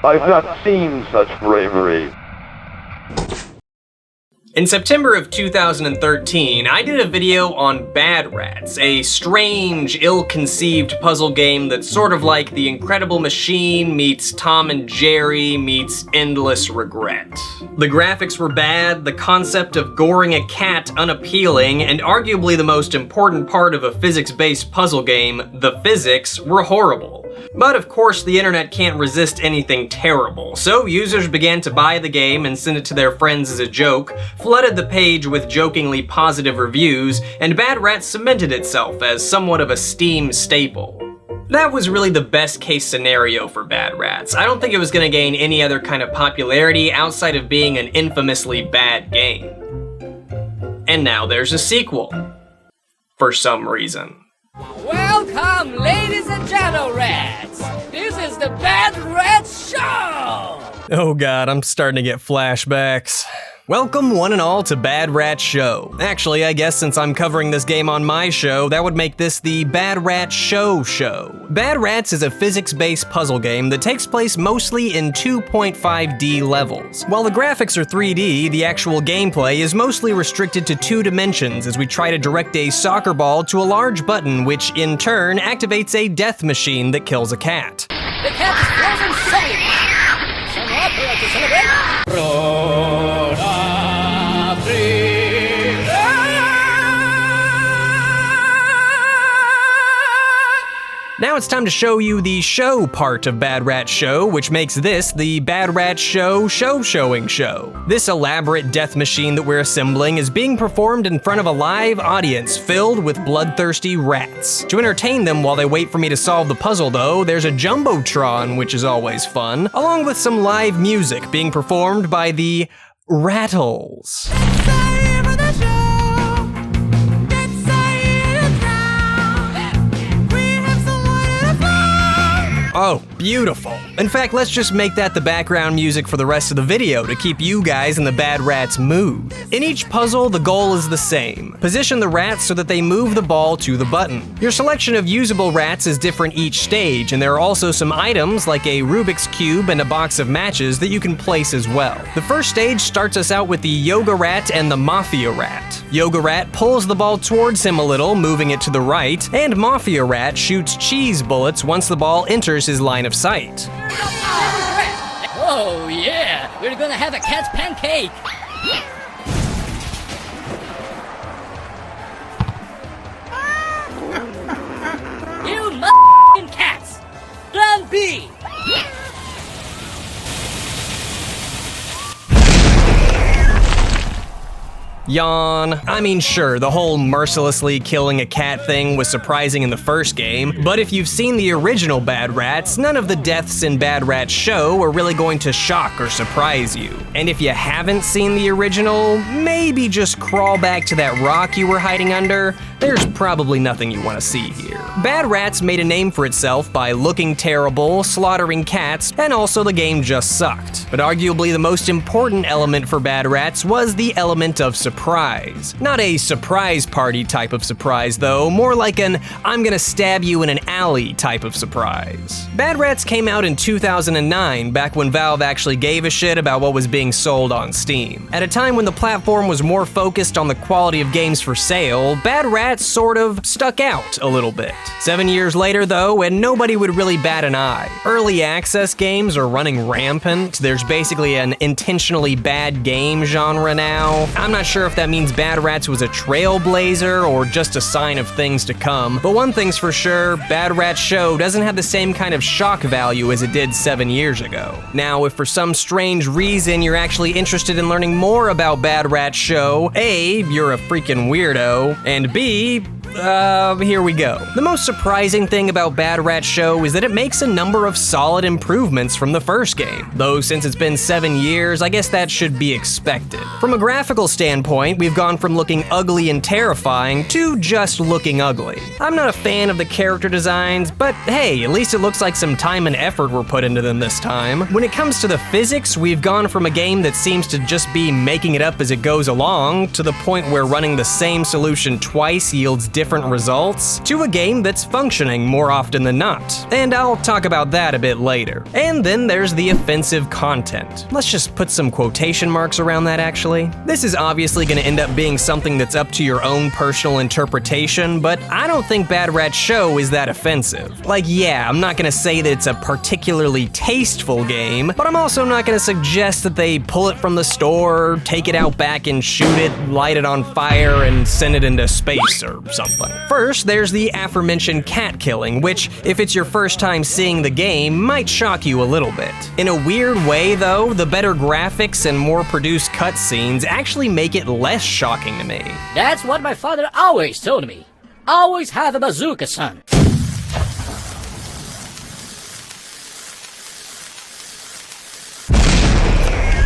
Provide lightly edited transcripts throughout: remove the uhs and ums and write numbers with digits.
I've not seen such bravery. In September of 2013, I did a video on Bad Rats, a strange, ill-conceived puzzle game that's sort of like The Incredible Machine meets Tom and Jerry meets Endless Regret. The graphics were bad, the concept of goring a cat unappealing, and arguably the most important part of a physics-based puzzle game, the physics, were horrible. But of course the internet can't resist anything terrible, so users began to buy the game and send it to their friends as a joke, flooded the page with jokingly positive reviews, and Bad Rats cemented itself as somewhat of a Steam staple. That was really the best case scenario for Bad Rats. I don't think it was going to gain any other kind of popularity outside of being an infamously bad game. And now there's a sequel. For some reason. Welcome, ladies and gentle-rats! This is the Bad Rats Show! Oh god, I'm starting to get flashbacks. Welcome one and all to Bad Rats Show. Actually, I guess since I'm covering this game on my show, that would make this the Bad Rats Show show. Bad Rats is a physics-based puzzle game that takes place mostly in 2.5D levels. While the graphics are 3D, the actual gameplay is mostly restricted to 2 dimensions as we try to direct a soccer ball to a large button which in turn activates a death machine that kills a cat. The cat is frozen solid! Some opera to celebrate! Now it's time to show you the show part of Bad Rats Show, which makes this the Bad Rats Show showing show. This elaborate death machine that we're assembling is being performed in front of a live audience filled with bloodthirsty rats. To entertain them while they wait for me to solve the puzzle though, there's a Jumbotron, which is always fun, along with some live music being performed by the Rattles. Oh, beautiful. In fact, let's just make that the background music for the rest of the video to keep you guys in the Bad Rats mood. In each puzzle, the goal is the same. Position the rats so that they move the ball to the button. Your selection of usable rats is different each stage, and there are also some items like a Rubik's Cube and a box of matches that you can place as well. The first stage starts us out with the Yoga Rat and the Mafia Rat. Yoga Rat pulls the ball towards him a little, moving it to the right, and Mafia Rat shoots cheese bullets once the ball enters his line of sight. Oh yeah, we're gonna have a cat's pancake! You m***ing cats! Plan B! Yawn. I mean, sure, the whole mercilessly killing a cat thing was surprising in the first game, but if you've seen the original Bad Rats, none of the deaths in Bad Rats Show are really going to shock or surprise you. And if you haven't seen the original, maybe just crawl back to that rock you were hiding under. There's probably nothing you want to see here. Bad Rats made a name for itself by looking terrible, slaughtering cats, and also the game just sucked. But arguably the most important element for Bad Rats was the element of surprise. Not a surprise party type of surprise though, more like an I'm gonna stab you in an alley type of surprise. Bad Rats came out in 2009, back when Valve actually gave a shit about what was being sold on Steam. At a time when the platform was more focused on the quality of games for sale, Bad Rats sort of stuck out a little bit. 7 years later though, and nobody would really bat an eye. Early access games are running rampant. There's basically an intentionally bad game genre now. I'm not sure if that means Bad Rats was a trailblazer or just a sign of things to come, but one thing's for sure, Bad Rats Show doesn't have the same kind of shock value as it did 7 years ago. Now, if for some strange reason you're actually interested in learning more about Bad Rats Show, A, you're a freaking weirdo, and B, here we go. The most surprising thing about Bad Rats Show is that it makes a number of solid improvements from the first game. Though since it's been 7 years, I guess that should be expected. From a graphical standpoint, we've gone from looking ugly and terrifying to just looking ugly. I'm not a fan of the character designs, but hey, at least it looks like some time and effort were put into them this time. When it comes to the physics, we've gone from a game that seems to just be making it up as it goes along to the point where running the same solution twice yields different different results to a game that's functioning more often than not. And I'll talk about that a bit later. And then there's the offensive content. Let's just put some quotation marks around that actually. This is obviously going to end up being something that's up to your own personal interpretation, but I don't think Bad Rat Show is that offensive. Like, yeah, I'm not going to say that it's a particularly tasteful game, but I'm also not going to suggest that they pull it from the store, take it out back and shoot it, light it on fire, and send it into space or something. First, there's the aforementioned cat killing, which, if it's your first time seeing the game, might shock you a little bit. In a weird way, though, the better graphics and more produced cutscenes actually make it less shocking to me. That's what my father always told me. Always have a bazooka, son.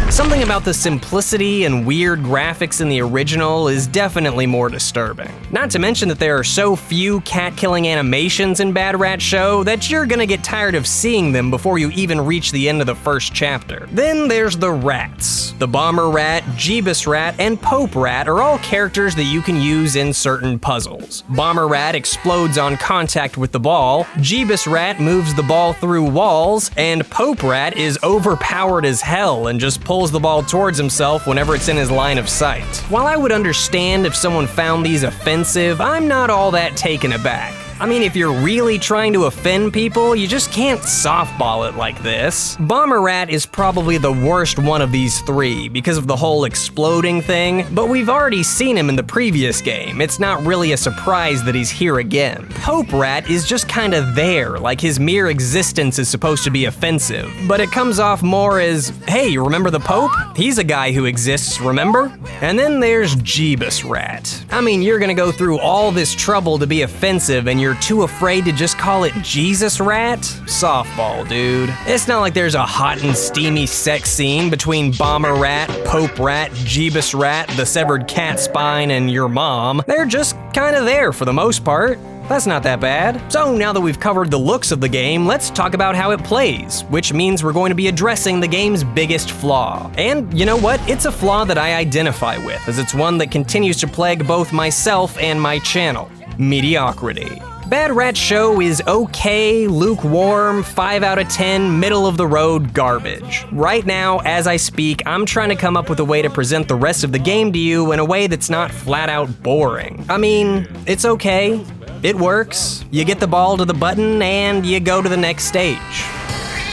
Something about the simplicity and weird graphics in the original is definitely more disturbing. Not to mention that there are so few cat-killing animations in Bad Rat Show that you're gonna get tired of seeing them before you even reach the end of the first chapter. Then there's the rats. The Bomber Rat, Jeebus Rat, and Pope Rat are all characters that you can use in certain puzzles. Bomber Rat explodes on contact with the ball, Jeebus Rat moves the ball through walls, and Pope Rat is overpowered as hell and just pulls the ball towards himself whenever it's in his line of sight. While I would understand if someone found these offensive, I'm not all that taken aback. I mean, if you're really trying to offend people, you just can't softball it like this. Bomber Rat is probably the worst one of these three because of the whole exploding thing, but we've already seen him in the previous game. It's not really a surprise that he's here again. Pope Rat is just kinda there, like his mere existence is supposed to be offensive, but it comes off more as, hey, you remember the Pope? He's a guy who exists, remember? And then there's Jeebus Rat. I mean, you're gonna go through all this trouble to be offensive and you're too afraid to just call it Jesus Rat? Softball, dude. It's not like there's a hot and steamy sex scene between Bomber Rat, Pope Rat, Jeebus Rat, the severed cat spine, and your mom. They're just kinda there for the most part. That's not that bad. So now that we've covered the looks of the game, let's talk about how it plays, which means we're going to be addressing the game's biggest flaw. And you know what? It's a flaw that I identify with, as it's one that continues to plague both myself and my channel: mediocrity. Bad Rat Show is okay, lukewarm, 5 out of 10, middle-of-the-road garbage. Right now, as I speak, I'm trying to come up with a way to present the rest of the game to you in a way that's not flat-out boring. I mean, it's okay. It works. You get the ball to the button, and you go to the next stage.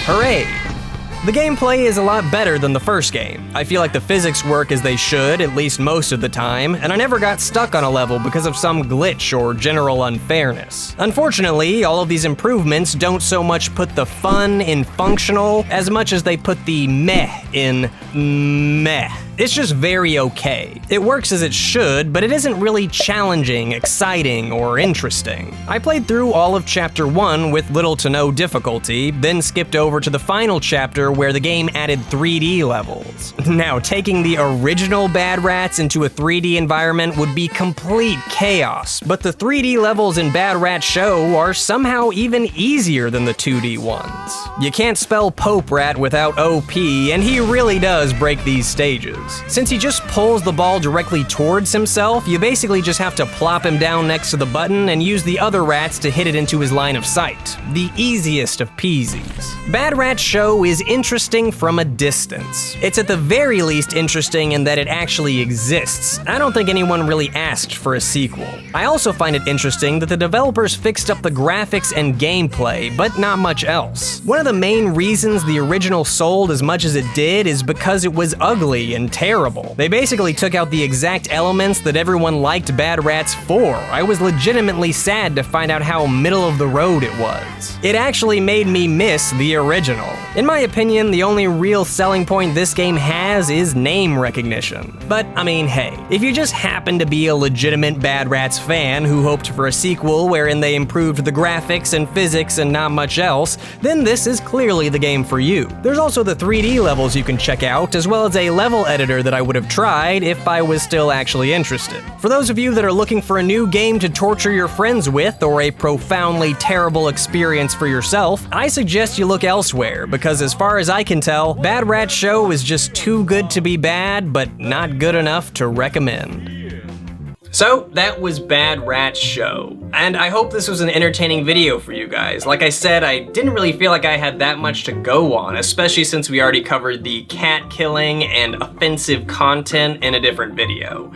Hooray! The gameplay is a lot better than the first game. I feel like the physics work as they should, at least most of the time, and I never got stuck on a level because of some glitch or general unfairness. Unfortunately, all of these improvements don't so much put the fun in functional as much as they put the meh in meh. It's just very okay. It works as it should, but it isn't really challenging, exciting, or interesting. I played through all of Chapter 1 with little to no difficulty, then skipped over to the final chapter where the game added 3D levels. Now, taking the original Bad Rats into a 3D environment would be complete chaos, but the 3D levels in Bad Rat Show are somehow even easier than the 2D ones. You can't spell Pope Rat without OP, and he really does break these stages. Since he just pulls the ball directly towards himself, you basically just have to plop him down next to the button and use the other rats to hit it into his line of sight. The easiest of peasies. Bad Rat Show is interesting from a distance. It's at the very least interesting in that it actually exists. I don't think anyone really asked for a sequel. I also find it interesting that the developers fixed up the graphics and gameplay, but not much else. One of the main reasons the original sold as much as it did is because it was ugly and terrible. They basically took out the exact elements that everyone liked Bad Rats for. I was legitimately sad to find out how middle of the road it was. It actually made me miss the original. In my opinion, the only real selling point this game has is name recognition. But, I mean, hey, if you just happen to be a legitimate Bad Rats fan who hoped for a sequel wherein they improved the graphics and physics and not much else, then this is clearly the game for you. There's also the 3D levels you can check out, as well as a level editor that I would have tried if I was still actually interested. For those of you that are looking for a new game to torture your friends with, or a profoundly terrible experience for yourself, I suggest you look elsewhere, because as far as I can tell, Bad Rat Show is just too good to be bad, but not good enough to recommend. So, that was Bad Rat's show. And I hope this was an entertaining video for you guys. Like I said, I didn't really feel like I had that much to go on, especially since we already covered the cat killing and offensive content in a different video.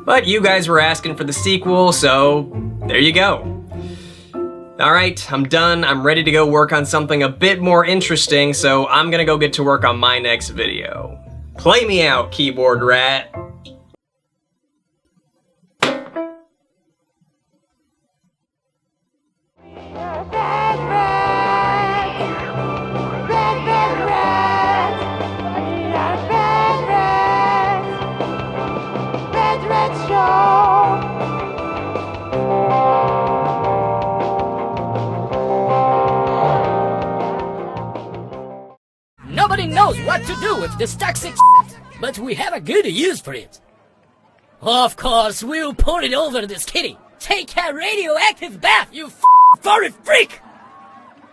But you guys were asking for the sequel, so there you go. Alright, I'm done. I'm ready to go work on something a bit more interesting, so I'm gonna go get to work on my next video. Play me out, keyboard rat. Nobody knows what to do with this toxic but we have a good use for it. Of course, we'll pour it over this kitty. Take a radioactive bath, you furry freak!